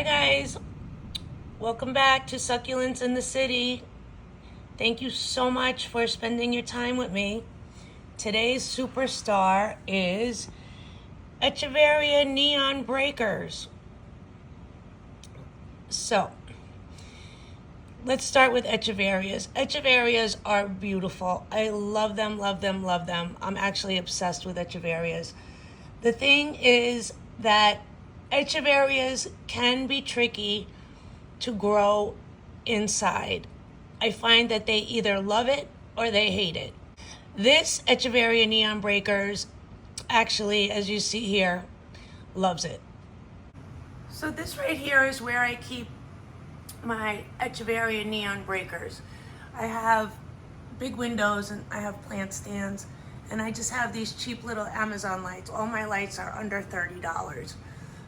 guys, welcome back to Succulents in the City. Thank you so much for spending your time with me. Today's superstar is Echeveria Neon Breakers. So, let's start with Echeverias. Echeverias are beautiful. I love them, love them, love them. I'm actually obsessed with Echeverias. The thing is that Echeverias can be tricky to grow inside. I find that they either love it or they hate it. This Echeveria Neon Breakers actually, as you see here, loves it. So this right here is where I keep my Echeveria Neon Breakers. I have big windows and I have plant stands, and I just have these cheap little Amazon lights. All my lights are under $30.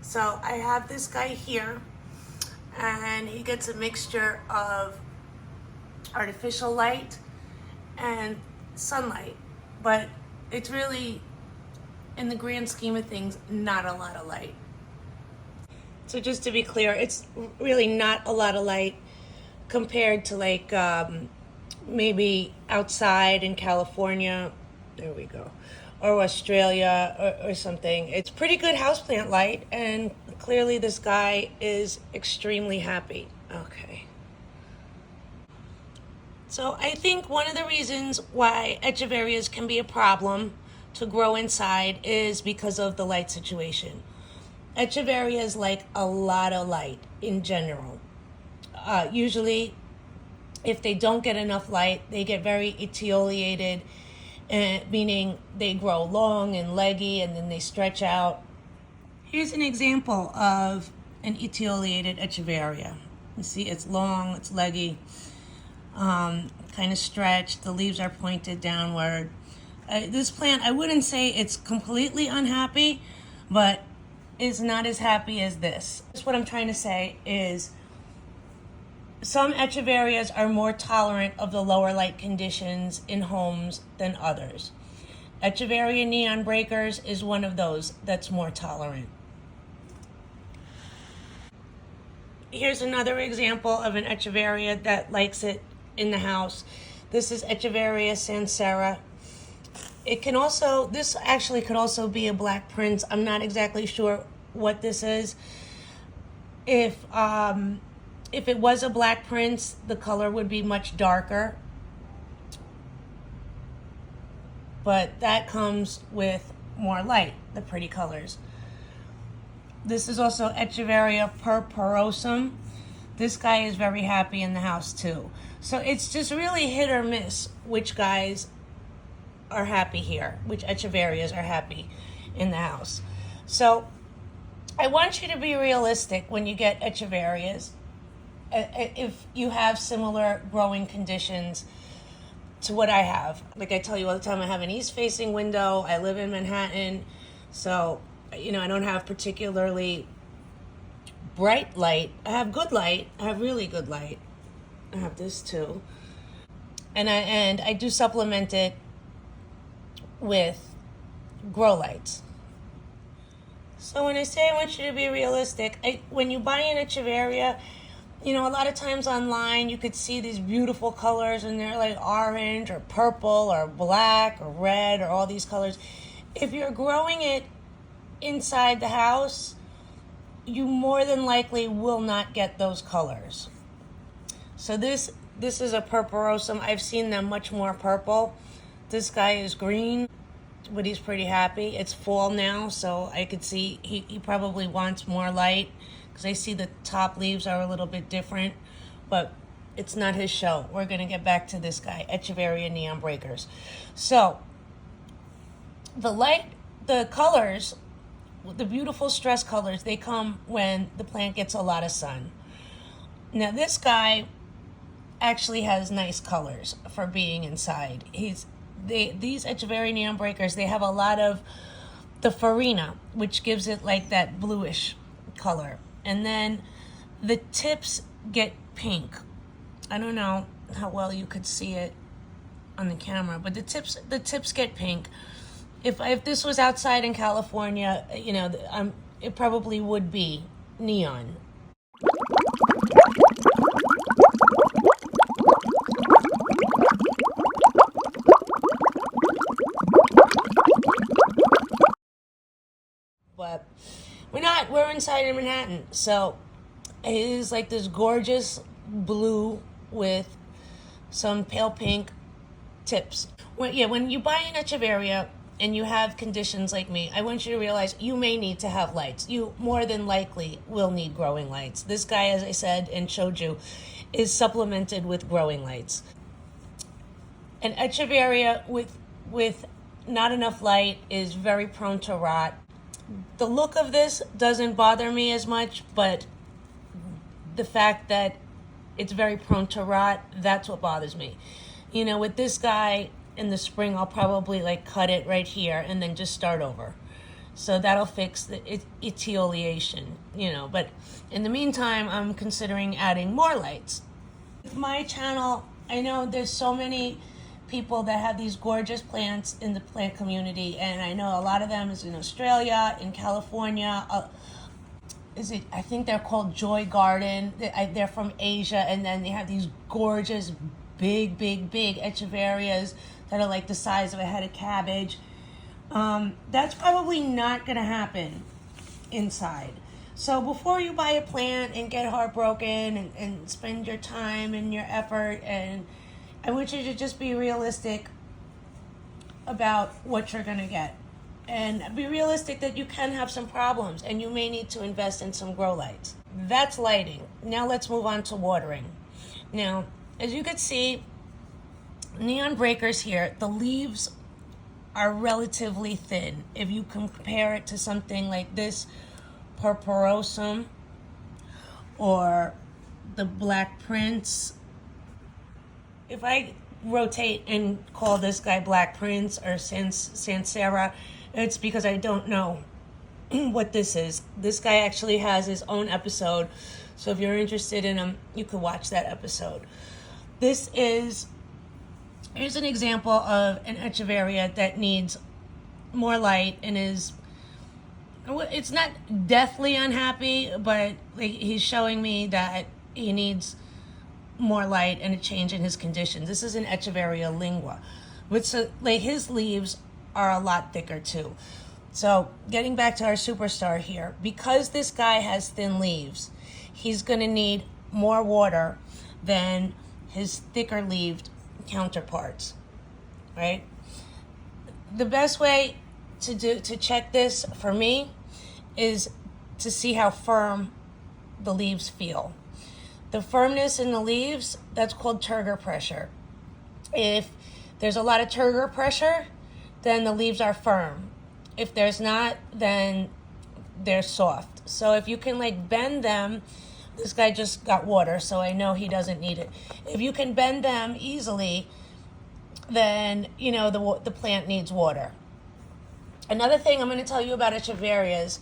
So I have this guy here, and he gets a mixture of artificial light and sunlight, but it's really, in the grand scheme of things, not a lot of light. So just to be clear, it's really not a lot of light compared to like maybe outside in California, there we go, or Australia or something. It's pretty good houseplant light, and clearly this guy is extremely happy. Okay. So I think one of the reasons why Echeverias can be a problem to grow inside is because of the light situation. Echeverias like a lot of light in general. Usually, if they don't get enough light, they get very etiolated, meaning they grow long and leggy and then they stretch out. Here's an example of an etiolated Echeveria. You see, it's long, it's leggy, kind of stretched. The leaves are pointed downward. This plant, I wouldn't say it's completely unhappy, but is not as happy as this. That's what I'm trying to say is some Echeverias are more tolerant of the lower light conditions in homes than others. Echeveria Neon Breakers is one of those that's more tolerant. Here's another example of an Echeveria that likes it in the house. This is Echeveria Sansera. It can also, this actually could also be a black prince. I'm not exactly sure what this is. If it was a black prince, the color would be much darker. But that comes with more light, the pretty colors. This is also Echeveria purpurosum. This guy is very happy in the house too. So it's just really hit or miss which guys are happy here, which Echeverias are happy in the house. So I want you to be realistic when you get Echeverias. If you have similar growing conditions to what I have. Like I tell you all the time, I have an east-facing window. I live in Manhattan, so I don't have particularly bright light. I have good light. I have really good light. I have this too. And I do supplement it with grow lights. So when I say I want you to be realistic, when you buy an Echeveria, a lot of times online you could see these beautiful colors and they're like orange or purple or black or red or all these colors. If you're growing it inside the house, you more than likely will not get those colors. So this is a purpurosum. I've seen them much more purple. This guy is green, but he's pretty happy. It's fall now, so I could see he probably wants more light, because I see the top leaves are a little bit different, but it's not his show. We're going to get back to this guy, Echeveria Neon Breakers. So the colors, the beautiful stress colors, they come when the plant gets a lot of sun. Now this guy actually has nice colors for being inside. These Echeveria Neon Breakers, they have a lot of the farina, which gives it like that bluish color. And then the tips get pink. I don't know how well you could see it on the camera, but the tips get pink. If this was outside in California, it probably would be neon. inside in Manhattan. So it is like this gorgeous blue with some pale pink tips. When you buy an Echeveria and you have conditions like me, I want you to realize you may need to have lights. You more than likely will need growing lights. This guy, as I said and showed you, is supplemented with growing lights. An Echeveria with not enough light is very prone to rot. The look of this doesn't bother me as much, but the fact that it's very prone to rot, that's what bothers me. You know, with this guy in the spring, I'll probably like cut it right here and then just start over. So that'll fix the etiolation, you know. But in the meantime, I'm considering adding more lights. With my channel, I know there's so many people that have these gorgeous plants in the plant community, and I know a lot of them is in Australia, in California. I think they're called Joy Garden. They're from Asia, and then they have these gorgeous, big Echeverias that are like the size of a head of cabbage. That's probably not going to happen inside. So before you buy a plant and get heartbroken and spend your time and your effort, and I want you to just be realistic about what you're going to get. And be realistic that you can have some problems and you may need to invest in some grow lights. That's lighting. Now let's move on to watering. Now, as you can see, neon breakers here, the leaves are relatively thin. If you compare it to something like this purpurosum or the Black Prince. If I rotate and call this guy Black Prince or Sansera, it's because I don't know what this is. This guy actually has his own episode, so if you're interested in him, you could watch that episode. Here's an example of an Echeveria that needs more light and it's not deathly unhappy, but he's showing me that he needs more light and a change in his condition. This is an Echeveria lingua, which his leaves are a lot thicker too. So getting back to our superstar here, because this guy has thin leaves, he's going to need more water than his thicker leaved counterparts, right? The best way to check this for me is to see how firm the leaves feel. The firmness in the leaves, that's called turgor pressure. If there's a lot of turgor pressure, then the leaves are firm. If there's not, then they're soft. So if you can bend them, this guy just got water, so I know he doesn't need it. If you can bend them easily, then you know the plant needs water. Another thing I'm going to tell you about Echeverias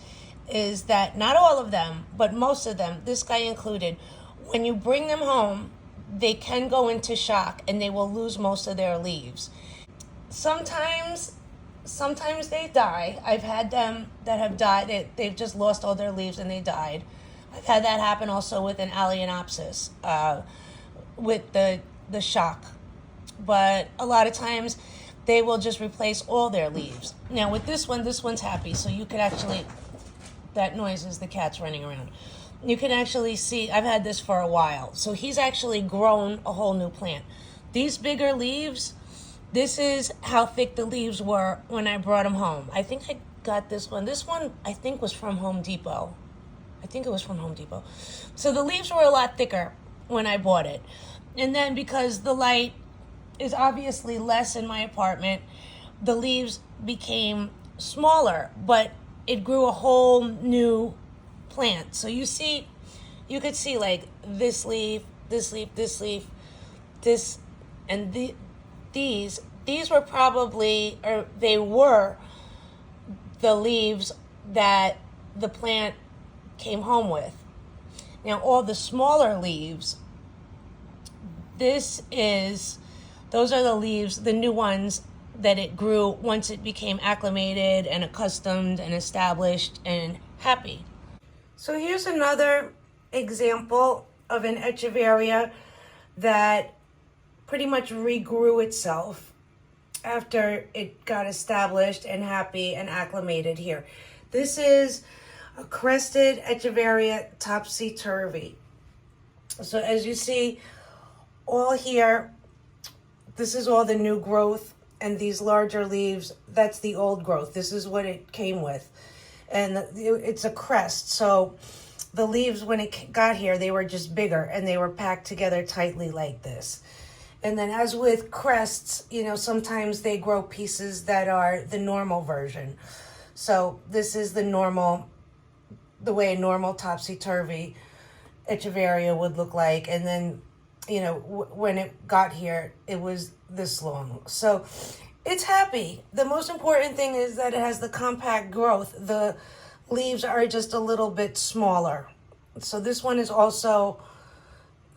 is that not all of them, but most of them, this guy included, when you bring them home, they can go into shock and they will lose most of their leaves. Sometimes they die. I've had them that have died. They've just lost all their leaves and they died. I've had that happen also with an Allianopsis, with the shock. But a lot of times they will just replace all their leaves. Now with this one's happy, so you could actually, that noise is the cats running around. You can actually see, I've had this for a while. So he's actually grown a whole new plant. These bigger leaves, this is how thick the leaves were when I brought them home. I think I got this one. This one, I think, was from Home Depot. I think it was from Home Depot. So the leaves were a lot thicker when I bought it. And then because the light is obviously less in my apartment, the leaves became smaller, but it grew a whole new plant. So you could see this leaf, this leaf, this leaf, this, and these were probably, or they were the leaves that the plant came home with. Now all the smaller leaves, those are the leaves, the new ones that it grew once it became acclimated and accustomed and established and happy. So here's another example of an Echeveria that pretty much regrew itself after it got established and happy and acclimated here. This is a crested Echeveria topsy-turvy. So as you see, all here, this is all the new growth, and these larger leaves, that's the old growth. This is what it came with. And it's a crest, so the leaves, when it got here, they were just bigger, and they were packed together tightly like this. And then as with crests, you know, sometimes they grow pieces that are the normal version. So this is the normal, the way a normal topsy-turvy Echeveria would look like. And then, you know, when it got here, it was this long. So it's happy. The most important thing is that it has the compact growth. The leaves are just a little bit smaller. So this one is also,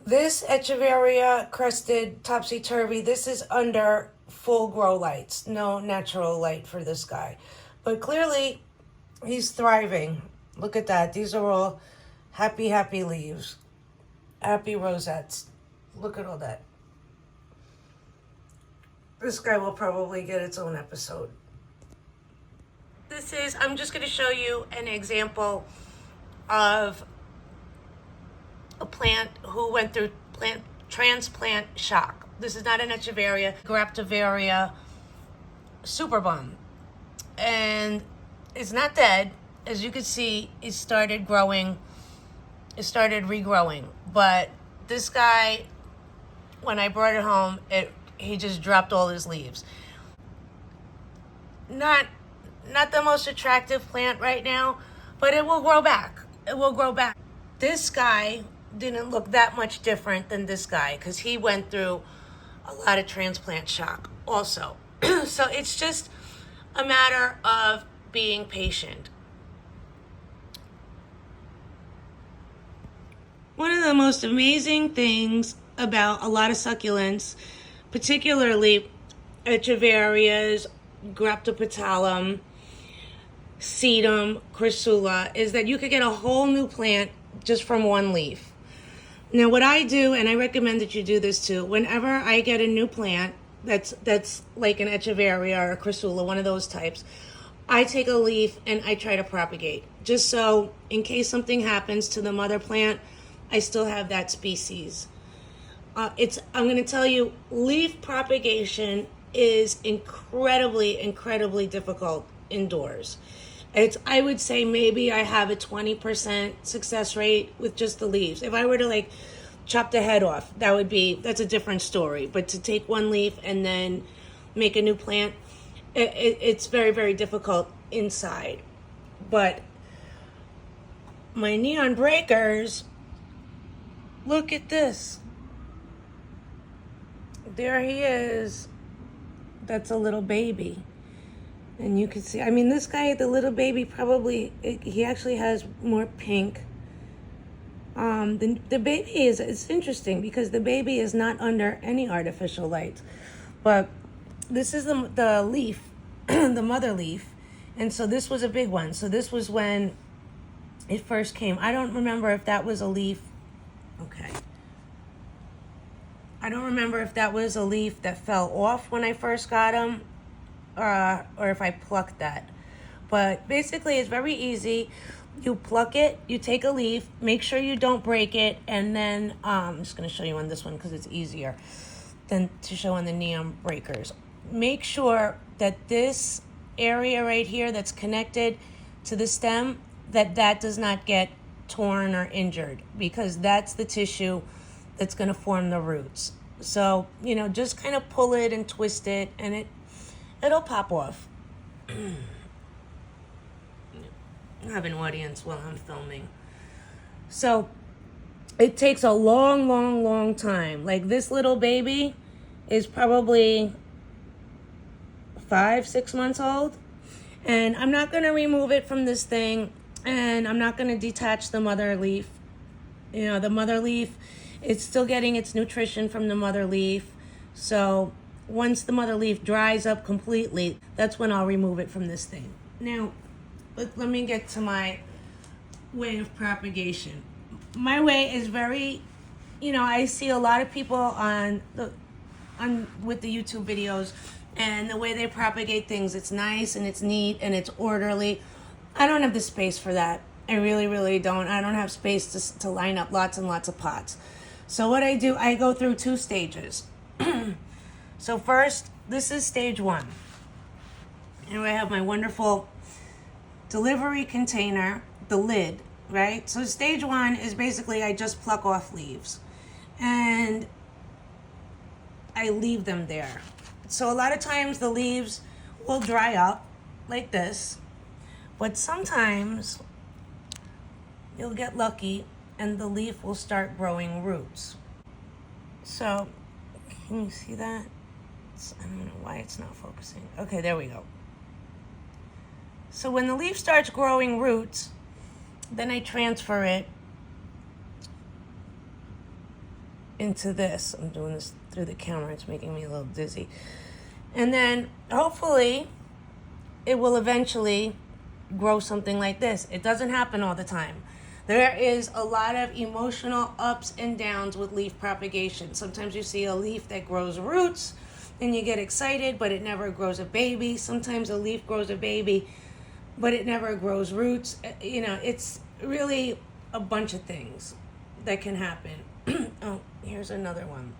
this Echeveria crested topsy-turvy, this is under full grow lights. No natural light for this guy. But clearly, he's thriving. Look at that. These are all happy, happy leaves. Happy rosettes. Look at all that. This guy will probably get its own episode. This is, I'm just going to show you an example of a plant who went through plant transplant shock. This is not an Echeveria, Graptiveria superbum. And it's not dead. As you can see, it started growing, it started regrowing. But this guy, when I brought it home, he just dropped all his leaves. Not the most attractive plant right now, but it will grow back. It will grow back. This guy didn't look that much different than this guy because he went through a lot of transplant shock also. So it's just a matter of being patient. One of the most amazing things about a lot of succulents, particularly Echeverias, Graptopetalum, Sedum, Chrysula, is that you could get a whole new plant just from one leaf. Now what I do, and I recommend that you do this too, whenever I get a new plant that's like an Echeveria or a Chrysula, one of those types, I take a leaf and I try to propagate. Just so in case something happens to the mother plant, I still have that species. I'm going to tell you, leaf propagation is incredibly, incredibly difficult indoors. I would say maybe I have a 20% success rate with just the leaves. If I were to like chop the head off, that's a different story. But to take one leaf and then make a new plant, it's very, very difficult inside. But my neon breakers, look at this. There he is. That's a little baby. And you can see, I mean, this guy, the little baby, probably, he actually has more pink. The baby it's interesting because the baby is not under any artificial light. But this is the leaf, the mother leaf. And so this was a big one. So this was when it first came. I don't remember if that was a leaf. Okay. I don't remember if that was a leaf that fell off when I first got him. Or if I plucked that. But basically it's very easy. You pluck it, you take a leaf, make sure you don't break it, and then I'm just going to show you on this one because it's easier than to show on the neon breakers. Make sure that this area right here that's connected to the stem, that does not get torn or injured, because that's the tissue that's going to form the roots. So, you know, just kind of pull it and twist it, and it'll pop off. I have an audience while I'm filming. So it takes a long, long, long time. Like this little baby is probably 5-6 months old. And I'm not going to remove it from this thing. And I'm not going to detach the mother leaf. You know, the mother leaf, it's still getting its nutrition from the mother leaf. So once the mother leaf dries up completely, that's when I'll remove it from this thing. Now, let me get to my way of propagation. My way is very, you know, I see a lot of people with the YouTube videos, and the way they propagate things, it's nice and it's neat and it's orderly. I don't have the space for that. I really, really don't. I don't have space to line up lots and lots of pots. So what I do, I go through 2 stages. So first, this is stage 1. And I have my wonderful delivery container, the lid, right? So stage 1 is basically I just pluck off leaves. And I leave them there. So a lot of times the leaves will dry up like this. But sometimes you'll get lucky and the leaf will start growing roots. So, can you see that? I don't know why it's not focusing. Okay, there we go. So when the leaf starts growing roots, then I transfer it into this. I'm doing this through the camera. It's making me a little dizzy. And then hopefully it will eventually grow something like this. It doesn't happen all the time. There is a lot of emotional ups and downs with leaf propagation. Sometimes you see a leaf that grows roots and you get excited, but it never grows a baby. Sometimes a leaf grows a baby, but it never grows roots. You know, it's really a bunch of things that can happen. Oh, here's another one.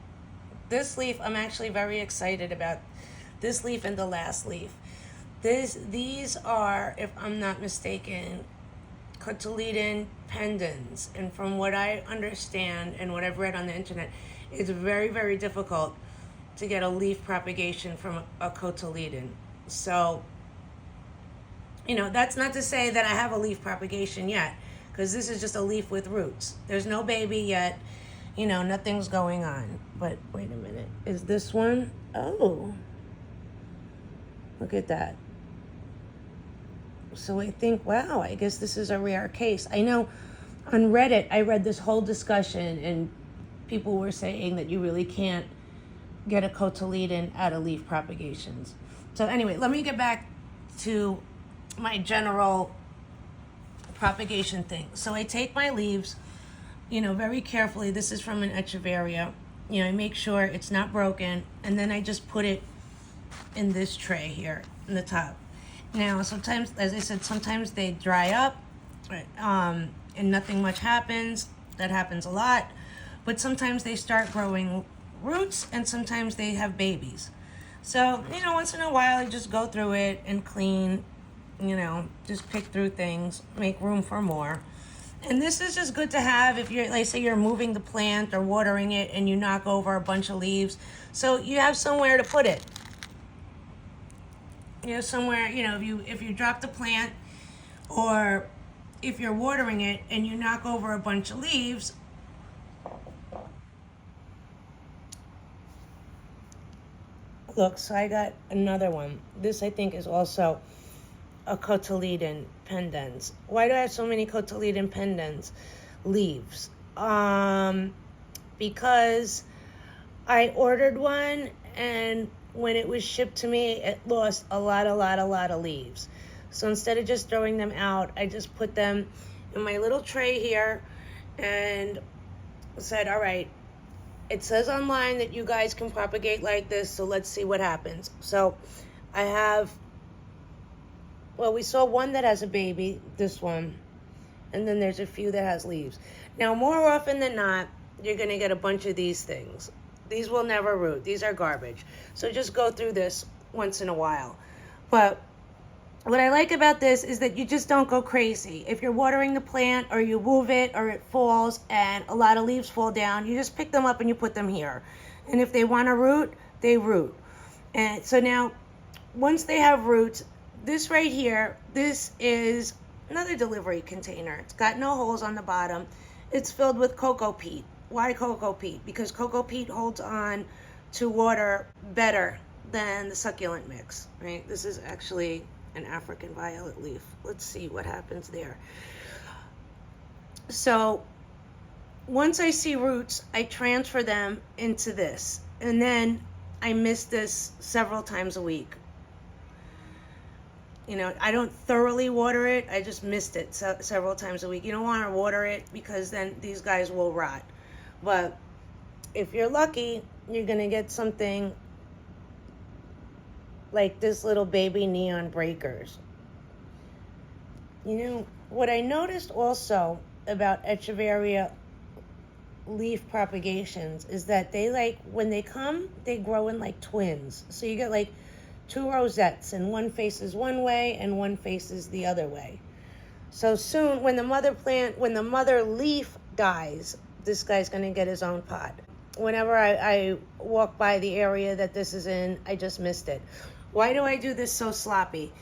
This leaf, I'm actually very excited about this leaf and the last leaf. These are, if I'm not mistaken, cotyledon pendens. And from what I understand and what I've read on the internet, it's very, very difficult to get a leaf propagation from a cotyledon. So, you know, that's not to say that I have a leaf propagation yet, because this is just a leaf with roots. There's no baby yet. You know, nothing's going on. But wait a minute. Is this one? Oh. Look at that. So I think, wow, I guess this is a rare case. I know on Reddit, I read this whole discussion and people were saying that you really can't get a cotyledon out of leaf propagations. So anyway, let me get back to my general propagation thing. So I take my leaves, you know, very carefully. This is from an Echeveria. You know, I make sure it's not broken, and then I just put it in this tray here in the top. Now, sometimes, as I said, sometimes they dry up, and nothing much happens. That happens a lot. But sometimes they start growing roots, and sometimes they have babies. So, you know, once in a while, I just go through it and clean, you know, just pick through things, make room for more. And this is just good to have if you're, like, say you're moving the plant or watering it and you knock over a bunch of leaves. So you have somewhere to put it. You know, somewhere, you know, if you drop the plant or if you're watering it and you knock over a bunch of leaves, look, so I got another one. This, I think, is also a cotyledon pendens. Why do I have so many cotyledon pendens leaves? Because I ordered one, and when it was shipped to me, it lost a lot of leaves. So instead of just throwing them out, I just put them in my little tray here and said, all right, it says online that you guys can propagate like this, so let's see what happens. So I have, well, we saw one that has a baby, this one, and then there's a few that has leaves. Now, more often than not, you're going to get a bunch of these things. These will never root. These are garbage. So just go through this once in a while. But what I like about this is that you just don't go crazy. If you're watering the plant or you move it or it falls and a lot of leaves fall down, you just pick them up and you put them here. And if they want to root, they root. And so now, once they have roots, this right here, this is another delivery container. It's got no holes on the bottom. It's filled with cocoa peat. Why cocoa peat? Because cocoa peat holds on to water better than the succulent mix, right? This is actually an African violet leaf. Let's see what happens there. So once I see roots, I transfer them into this. And then I mist this several times a week. You know, I don't thoroughly water it. I just mist it several times a week. You don't want to water it because then these guys will rot. But if you're lucky, you're going to get something like this little baby neon breakers. You know, What I noticed also about Echeveria leaf propagations is that they, like, when they come, they grow in like twins. So you get like two rosettes, and one faces one way and one faces the other way. So soon, when the mother leaf dies, this guy's going to get his own pot. Whenever I walk by the area that this is in, I just missed it. Why do I do this so sloppy?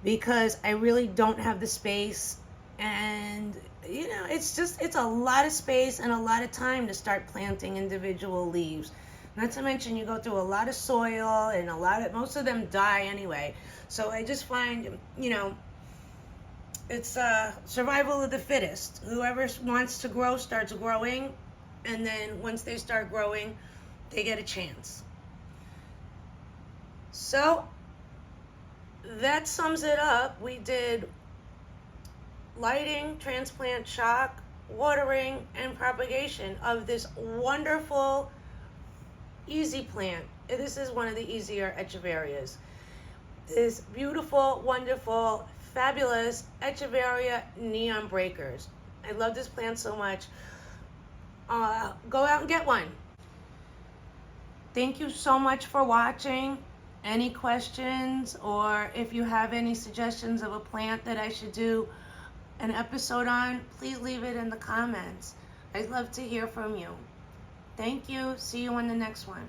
Because I really don't have the space, and it's a lot of space and a lot of time to start planting individual leaves. Not to mention, you go through a lot of soil, and most of them die anyway. So I just find, it's survival of the fittest. Whoever wants to grow starts growing, and then once they start growing, they get a chance. So that sums it up. We did lighting, transplant, shock, watering, and propagation of this wonderful, easy plant. This is one of the easier Echeverias. This beautiful, wonderful, fabulous Echeveria neon breakers. I love this plant so much. Go out and get one. Thank you so much for watching. Any questions, or if you have any suggestions of a plant that I should do an episode on, please leave it in the comments. I'd love to hear from you. Thank you. See you on the next one.